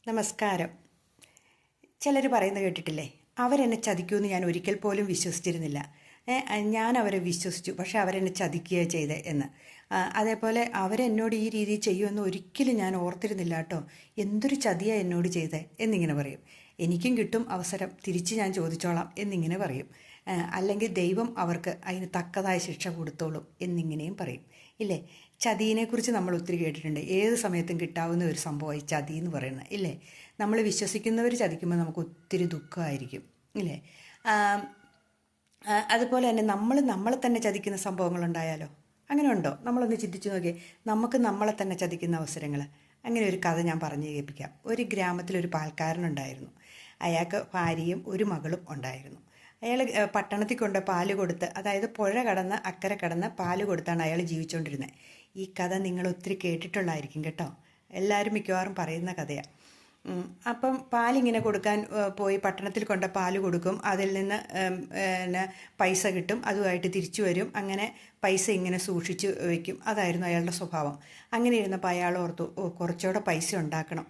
നമസ്കാരം. ചിലർ പറയുന്നത് കേട്ടിട്ടില്ലേ, അവരെന്നെ ചതിക്കുമെന്ന് ഞാൻ ഒരിക്കൽ പോലും വിശ്വസിച്ചിരുന്നില്ല. ഞാൻ അവരെ വിശ്വസിച്ചു, പക്ഷേ അവരെന്നെ ചതിക്കുകയാണ് ചെയ്തത് എന്ന്. അതേപോലെ അവരെന്നോട് ഈ രീതിയിൽ ചെയ്യുമെന്ന് ഒരിക്കലും ഞാൻ ഓർത്തിരുന്നില്ല കേട്ടോ. എന്തൊരു ചതിയാണ് എന്നോട് ചെയ്തത് എന്നിങ്ങനെ പറയും. എനിക്കും കിട്ടും അവസരം, തിരിച്ച് ഞാൻ ചോദിച്ചോളാം എന്നിങ്ങനെ പറയും. അല്ലെങ്കിൽ ദൈവം അവർക്ക് അതിന് തക്കതായ ശിക്ഷ കൊടുത്തോളും എന്നിങ്ങനെയും പറയും. ഇല്ലേ, ചതിയെക്കുറിച്ച് നമ്മൾ ഒത്തിരി കേട്ടിട്ടുണ്ട്. ഏത് സമയത്തും കിട്ടാവുന്ന ഒരു സംഭവമായി ചതി എന്ന് പറയുന്നത്, ഇല്ലേ. നമ്മൾ വിശ്വസിക്കുന്നവർ ചതിക്കുമ്പോൾ നമുക്ക് ഒത്തിരി ദുഃഖമായിരിക്കും, ഇല്ലേ. അതുപോലെ തന്നെ നമ്മളെ തന്നെ ചതിക്കുന്ന സംഭവങ്ങളുണ്ടായാലോ? അങ്ങനെ ഉണ്ടോ? നമ്മളൊന്ന് ചിന്തിച്ചു നോക്കിയേ. നമുക്ക് നമ്മളെ തന്നെ ചതിക്കുന്ന അവസരങ്ങൾ. അങ്ങനെ ഒരു കഥ ഞാൻ പറഞ്ഞു കേൾപ്പിക്കാം. ഒരു ഗ്രാമത്തിലൊരു പാൽക്കാരനുണ്ടായിരുന്നു. അയാൾക്ക് ഭാര്യയും ഒരു മകളും ഉണ്ടായിരുന്നു. അയാൾ പട്ടണത്തിൽ കൊണ്ട് പാല് കൊടുത്ത്, അതായത് പുഴ കടന്ന് അക്കരെ കടന്ന് പാല് കൊടുത്താണ് അയാൾ ജീവിച്ചുകൊണ്ടിരുന്നത്. ഈ കഥ നിങ്ങൾ ഒത്തിരി കേട്ടിട്ടുള്ളതായിരിക്കും കേട്ടോ. എല്ലാവരും മിക്കവാറും പറയുന്ന കഥയാണ്. അപ്പം പാലിങ്ങനെ കൊടുക്കാൻ പോയി പട്ടണത്തിൽ കൊണ്ട് പാല് കൊടുക്കും. അതിൽ നിന്ന് പിന്നെ പൈസ കിട്ടും. അതുമായിട്ട് തിരിച്ചു വരും. അങ്ങനെ പൈസ ഇങ്ങനെ സൂക്ഷിച്ച് വയ്ക്കും. അതായിരുന്നു അയാളുടെ സ്വഭാവം. അങ്ങനെ ഇരുന്നപ്പോൾ അയാൾ ഓർത്തു, കുറച്ചുകൂടെ പൈസ ഉണ്ടാക്കണം,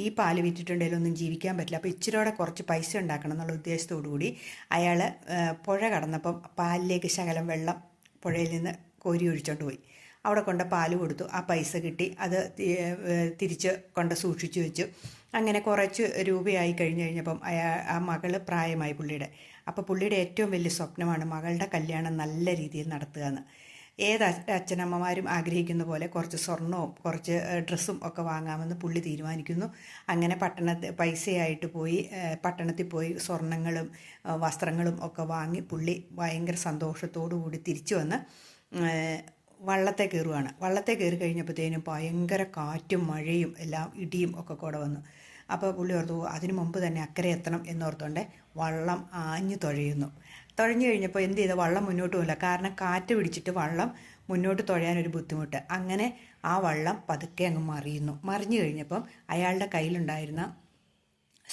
ഈ പാല് വിറ്റിട്ടുണ്ടെങ്കിലും ഒന്നും ജീവിക്കാൻ പറ്റില്ല, അപ്പോൾ ഇച്ചിരിയോടെ കുറച്ച് പൈസ ഉണ്ടാക്കണം എന്നുള്ള ഉദ്ദേശത്തോടു കൂടി അയാൾ പുഴ കടന്നപ്പം പാലിലേക്ക് ശകലം വെള്ളം പുഴയിൽ നിന്ന് കോരി ഒഴിച്ചോണ്ട് പോയി. അവിടെ കൊണ്ട് പാല് കൊടുത്തു. ആ പൈസ കിട്ടി. അത് തിരിച്ച് കൊണ്ട് സൂക്ഷിച്ചു വെച്ചു. അങ്ങനെ കുറച്ച് രൂപയായി കഴിഞ്ഞപ്പം ആ മകള് പ്രായമായി പുള്ളിയുടെ. അപ്പോൾ പുള്ളിയുടെ ഏറ്റവും വലിയ സ്വപ്നമാണ് മകളുടെ കല്യാണം നല്ല രീതിയിൽ നടത്തുക എന്ന്. ഏത് അച്ഛനമ്മമാരും ആഗ്രഹിക്കുന്ന പോലെ കുറച്ച് സ്വർണവും കുറച്ച് ഡ്രസ്സും ഒക്കെ വാങ്ങാമെന്ന് പുള്ളി തീരുമാനിക്കുന്നു. അങ്ങനെ പൈസയായിട്ട് പോയി പട്ടണത്തിൽ പോയി സ്വർണങ്ങളും വസ്ത്രങ്ങളും ഒക്കെ വാങ്ങി പുള്ളി ഭയങ്കര സന്തോഷത്തോടു കൂടി തിരിച്ചു വന്ന് വള്ളത്തെ കയറുകയാണ്. വള്ളത്തെ കയറി കഴിഞ്ഞപ്പോഴത്തേനും ഭയങ്കര കാറ്റും മഴയും എല്ലാം ഇടിയും ഒക്കെ കൂടെ വന്നു. അപ്പോൾ പുള്ളി ഓർത്തു അതിനു മുമ്പ് തന്നെ അക്കരെ എത്തണം എന്നോർത്തോണ്ട് വള്ളം ആഞ്ഞു തുഴയുന്നു. തുഴഞ്ഞു കഴിഞ്ഞപ്പോൾ എന്ത് ചെയ്ത, വള്ളം മുന്നോട്ട് പോകില്ല. കാരണം കാറ്റ് പിടിച്ചിട്ട് വള്ളം മുന്നോട്ട് തുഴയാനൊരു ബുദ്ധിമുട്ട്. അങ്ങനെ ആ വള്ളം പതുക്കെ അങ്ങ് മറിഞ്ഞു കഴിഞ്ഞപ്പം അയാളുടെ കയ്യിലുണ്ടായിരുന്ന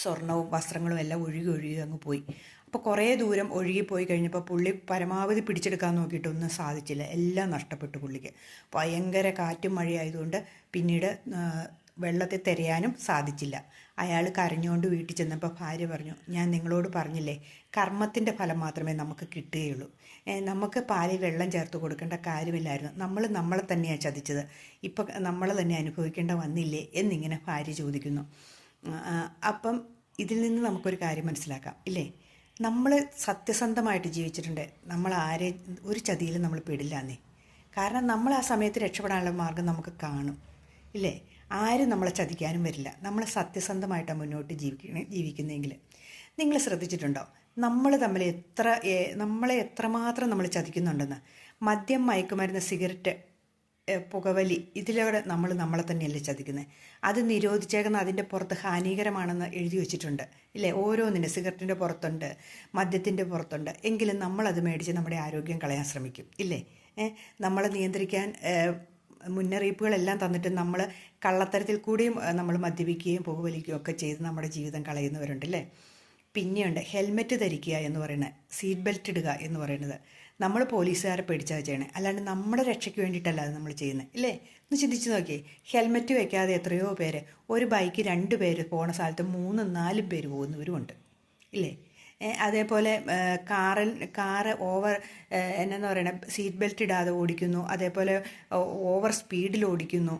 സ്വർണവും വസ്ത്രങ്ങളും എല്ലാം ഒഴുകി അങ്ങ് പോയി. അപ്പോൾ കുറേ ദൂരം ഒഴുകിപ്പോയി കഴിഞ്ഞപ്പോൾ പുള്ളി പരമാവധി പിടിച്ചെടുക്കാൻ നോക്കിയിട്ടൊന്നും സാധിച്ചില്ല. എല്ലാം നഷ്ടപ്പെട്ടു പുള്ളിക്ക്. ഭയങ്കര കാറ്റും മഴയായതുകൊണ്ട് പിന്നീട് വെള്ളത്തിൽ തിരയാനും സാധിച്ചില്ല. അയാൾ കരഞ്ഞുകൊണ്ട് വീട്ടിൽ ചെന്നപ്പോൾ ഭാര്യ പറഞ്ഞു, ഞാൻ നിങ്ങളോട് പറഞ്ഞില്ലേ, കർമ്മത്തിൻ്റെ ഫലം മാത്രമേ നമുക്ക് കിട്ടുകയുള്ളൂ. നമുക്ക് പാലിൽ വെള്ളം ചേർത്ത് കൊടുക്കേണ്ട കാര്യമില്ലായിരുന്നു. നമ്മളെ തന്നെയാണ് ചതിച്ചത്. ഇപ്പം നമ്മൾ തന്നെ അനുഭവിക്കേണ്ട വന്നില്ലേ എന്നിങ്ങനെ ഭാര്യ ചോദിക്കുന്നു. അപ്പം ഇതിൽ നിന്ന് നമുക്കൊരു കാര്യം മനസ്സിലാക്കാം, ഇല്ലേ. നമ്മൾ സത്യസന്ധമായിട്ട് ജീവിച്ചിട്ടുണ്ട്, നമ്മൾ ഒരു ചതിയിലും നമ്മൾ പെടില്ലാന്നേ. കാരണം നമ്മൾ ആ സമയത്ത് രക്ഷപ്പെടാനുള്ള മാർഗം നമുക്ക് കാണും, ഇല്ലേ. ആരും നമ്മളെ ചതിക്കാനും വരില്ല. നമ്മൾ സത്യസന്ധമായിട്ടാണ് മുന്നോട്ട് ജീവിക്കുന്നതെങ്കിൽ. നിങ്ങൾ ശ്രദ്ധിച്ചിട്ടുണ്ടോ, നമ്മളെ എത്രമാത്രം നമ്മൾ ചതിക്കുന്നുണ്ടെന്ന്. മദ്യം, മയക്കുമരുന്ന്, സിഗരറ്റ്, പുകവലി, ഇതിലൂടെ നമ്മളെ തന്നെയല്ലേ ചതിക്കുന്നത്. അത് നിരോധിച്ചേക്കുന്ന അതിൻ്റെ പുറത്ത് ഹാനികരമാണെന്ന് എഴുതി വെച്ചിട്ടുണ്ട്, ഇല്ലേ. ഓരോന്നിൻ്റെ സിഗരറ്റിൻ്റെ പുറത്തുണ്ട്, മദ്യത്തിൻ്റെ പുറത്തുണ്ട്. എങ്കിലും നമ്മളത് മേടിച്ച് നമ്മുടെ ആരോഗ്യം കളയാൻ ശ്രമിക്കും, ഇല്ലേ. നമ്മളെ നിയന്ത്രിക്കാൻ മുന്നറിയിപ്പുകളെല്ലാം തന്നിട്ട് നമ്മൾ കള്ളത്തരത്തിൽ കൂടിയും നമ്മൾ മദ്യപിക്കുകയും പുകവലിക്കുകയും ഒക്കെ ചെയ്ത് നമ്മുടെ ജീവിതം കളയുന്നവരുണ്ടല്ലേ. പിന്നെയുണ്ട് ഹെൽമെറ്റ് ധരിക്കുക എന്ന് പറയുന്നത്, സീറ്റ് ബെൽറ്റ് ഇടുക എന്ന് പറയുന്നത്. നമ്മൾ പോലീസുകാരെ പേടിച്ചാൽ ചെയ്യണേ, അല്ലാണ്ട് നമ്മുടെ രക്ഷയ്ക്ക് വേണ്ടിയിട്ടല്ല അത് നമ്മൾ ചെയ്യുന്നത്, ഇല്ലേ. ഒന്ന് ചിന്തിച്ച് നോക്കിയേ. ഹെൽമെറ്റ് വയ്ക്കാതെ എത്രയോ പേര്, ഒരു ബൈക്ക് 2 പേര് പോണ സ്ഥലത്ത് 3-4 പേര് പോകുന്നവരുമുണ്ട്, ഇല്ലേ. അതേപോലെ കാറ് ഓവർ എന്നാന്ന് പറയണത്, സീറ്റ് ബെൽറ്റ് ഇടാതെ ഓടിക്കുന്നു. അതേപോലെ ഓവർ സ്പീഡിൽ ഓടിക്കുന്നു.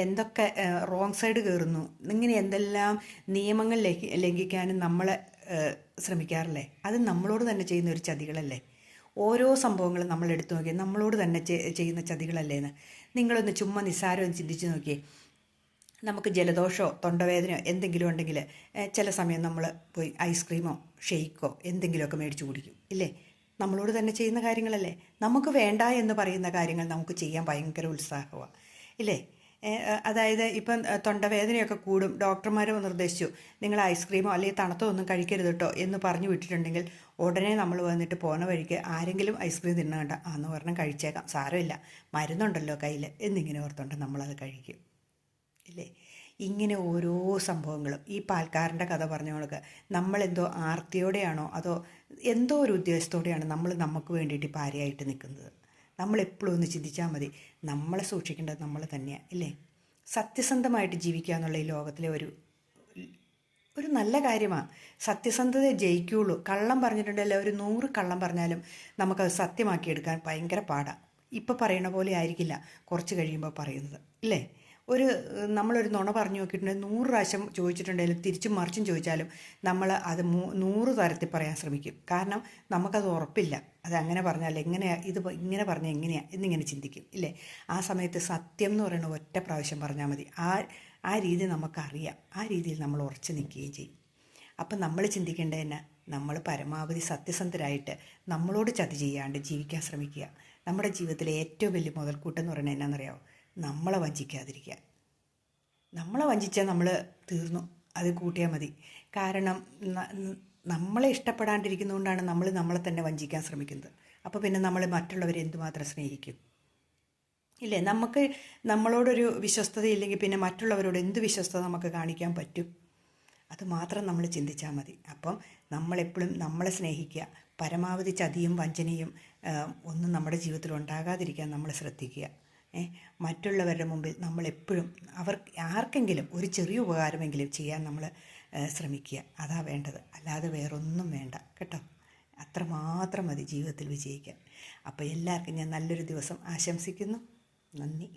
എന്തൊക്കെ റോങ് സൈഡ് കയറുന്നു. ഇങ്ങനെ എന്തെല്ലാം നിയമങ്ങൾ ലംഘിക്കാനും നമ്മളെ ശ്രമിക്കാറില്ലേ. അത് നമ്മളോട് തന്നെ ചെയ്യുന്ന ഒരു ചതികളല്ലേ. ഓരോ സംഭവങ്ങളും നമ്മൾ എടുത്തു നോക്കിയാൽ നമ്മളോട് തന്നെ ചെയ്യുന്ന ചതികളല്ലേന്ന്. നിങ്ങളൊന്ന് ചുമ്മാ നിസ്സാരം ചിന്തിച്ച് നോക്കിയേ. നമുക്ക് ജലദോഷമോ തൊണ്ടവേദനയോ എന്തെങ്കിലും ഉണ്ടെങ്കിൽ ചില സമയം നമ്മൾ പോയി ഐസ്ക്രീമോ ഷെയ്ക്കോ എന്തെങ്കിലുമൊക്കെ മേടിച്ച് കുടിക്കും, ഇല്ലേ. നമ്മളോട് തന്നെ ചെയ്യുന്ന കാര്യങ്ങളല്ലേ. നമുക്ക് വേണ്ട എന്ന് പറയുന്ന കാര്യങ്ങൾ നമുക്ക് ചെയ്യാൻ ഭയങ്കര ഉത്സാഹമാണ്, ഇല്ലേ. അതായത് ഇപ്പം തൊണ്ടവേദനയൊക്കെ കൂടും, ഡോക്ടർമാർ നിർദ്ദേശിച്ചു നിങ്ങൾ ഐസ്ക്രീമോ അല്ലെങ്കിൽ തണുത്തോ ഒന്നും കഴിക്കരുത് കേട്ടോ എന്ന് പറഞ്ഞു വിട്ടിട്ടുണ്ടെങ്കിൽ ഉടനെ നമ്മൾ വന്നിട്ട് പോണ വഴിക്ക് ആരെങ്കിലും ഐസ്ക്രീം തിന്നണ്ട എന്ന് പറഞ്ഞാൽ കഴിച്ചേക്കാം, സാരമില്ല, മരുന്നുണ്ടല്ലോ കയ്യിൽ എന്നിങ്ങനെ ഓർത്തുകൊണ്ട് നമ്മളത് കഴിക്കും, ഇല്ലേ. ഇങ്ങനെ ഓരോ സംഭവങ്ങളും. ഈ പാൽക്കാരൻ്റെ കഥ പറഞ്ഞ കണക്ക് നമ്മളെന്തോ ആർത്തിയോടെയാണോ അതോ എന്തോ ഒരു ഉദ്ദേശത്തോടെയാണ് നമ്മൾ നമുക്ക് വേണ്ടിയിട്ട് പാരയായിട്ട് നിൽക്കുന്നത്. നമ്മളെപ്പോഴും ഒന്ന് ചിന്തിച്ചാൽ മതി. നമ്മളെ സൂക്ഷിക്കേണ്ടത് നമ്മൾ തന്നെയാണ്, ഇല്ലേ. സത്യസന്ധമായിട്ട് ജീവിക്കുക എന്നുള്ള ഈ ലോകത്തിലെ ഒരു ഒരു നല്ല കാര്യമാണ്. സത്യസന്ധത ജയിക്കുകയുള്ളൂ. കള്ളം പറഞ്ഞിട്ടുണ്ടല്ലോ, ഒരു 100 കള്ളം പറഞ്ഞാലും നമുക്കത് സത്യമാക്കിയെടുക്കാൻ ഭയങ്കര പാടാണ്. ഇപ്പം പറയണ പോലെ ആയിരിക്കില്ല കുറച്ച് കഴിയുമ്പോൾ പറയുന്നത്, ഇല്ലേ? നമ്മളൊരു നുണ പറഞ്ഞു നോക്കിയിട്ടുണ്ടെങ്കിൽ 100 പ്രാവശ്യം ചോദിച്ചിട്ടുണ്ടെങ്കിലും തിരിച്ചും മറിച്ചും ചോദിച്ചാലും നമ്മൾ അത് 100 തരത്തിൽ പറയാൻ ശ്രമിക്കും. കാരണം നമുക്കത് ഉറപ്പില്ല. അത് അങ്ങനെ പറഞ്ഞാൽ എങ്ങനെയാണ്, ഇങ്ങനെ പറഞ്ഞാൽ എങ്ങനെയാണ് എന്നിങ്ങനെ ചിന്തിക്കും, ഇല്ലേ? ആ സമയത്ത് സത്യം എന്ന് പറയുന്ന ഒറ്റ പ്രാവശ്യം പറഞ്ഞാൽ മതി. ആ രീതി നമുക്കറിയാം. ആ രീതിയിൽ നമ്മൾ ഉറച്ചു നിൽക്കുകയും ചെയ്യും. അപ്പം നമ്മൾ ചിന്തിക്കേണ്ടത് തന്നെ, നമ്മൾ പരമാവധി സത്യസന്ധരായിട്ട് നമ്മളോട് ചതി ചെയ്യാണ്ട് ജീവിക്കാൻ ശ്രമിക്കുക. നമ്മുടെ ജീവിതത്തിലെ ഏറ്റവും വലിയ മുതൽക്കൂട്ടെന്ന് പറയുന്നത് എന്നാണെന്നറിയാമോ? നമ്മളെ വഞ്ചിക്കാതിരിക്കുക. നമ്മളെ വഞ്ചിച്ചാൽ നമ്മൾ തീർന്നു, അത് കൂട്ടിയാൽ മതി. കാരണം നമ്മളെ ഇഷ്ടപ്പെടാണ്ടിരിക്കുന്നതുകൊണ്ടാണ് നമ്മൾ നമ്മളെ തന്നെ വഞ്ചിക്കാൻ ശ്രമിക്കുന്നത്. അപ്പോൾ പിന്നെ നമ്മൾ മറ്റുള്ളവരെ എന്തുമാത്രം സ്നേഹിക്കും, ഇല്ലേ? നമുക്ക് നമ്മളോടൊരു വിശ്വസ്തതയില്ലെങ്കിൽ പിന്നെ മറ്റുള്ളവരോട് എന്ത് വിശ്വസ്തത നമുക്ക് കാണിക്കാൻ പറ്റും? അത് മാത്രം നമ്മൾ ചിന്തിച്ചാൽ മതി. അപ്പം നമ്മളെപ്പോഴും നമ്മളെ സ്നേഹിക്കുക. പരമാവധി ചതിയും വഞ്ചനയും ഒന്നും നമ്മുടെ ജീവിതത്തിൽ ഉണ്ടാകാതിരിക്കാൻ നമ്മൾ ശ്രദ്ധിക്കുക. മറ്റുള്ളവരുടെ മുമ്പിൽ നമ്മളെപ്പോഴും ആർക്കെങ്കിലും ഒരു ചെറിയ ഉപകാരമെങ്കിലും ചെയ്യാൻ നമ്മൾ ശ്രമിക്കുക. അതാ വേണ്ടത്, അല്ലാതെ വേറൊന്നും വേണ്ട കേട്ടോ. അത്രമാത്രം മതി ജീവിതത്തിൽ വിജയിക്കാൻ. അപ്പോൾ എല്ലാവർക്കും ഞാൻ നല്ലൊരു ദിവസം ആശംസിക്കുന്നു. നന്ദി.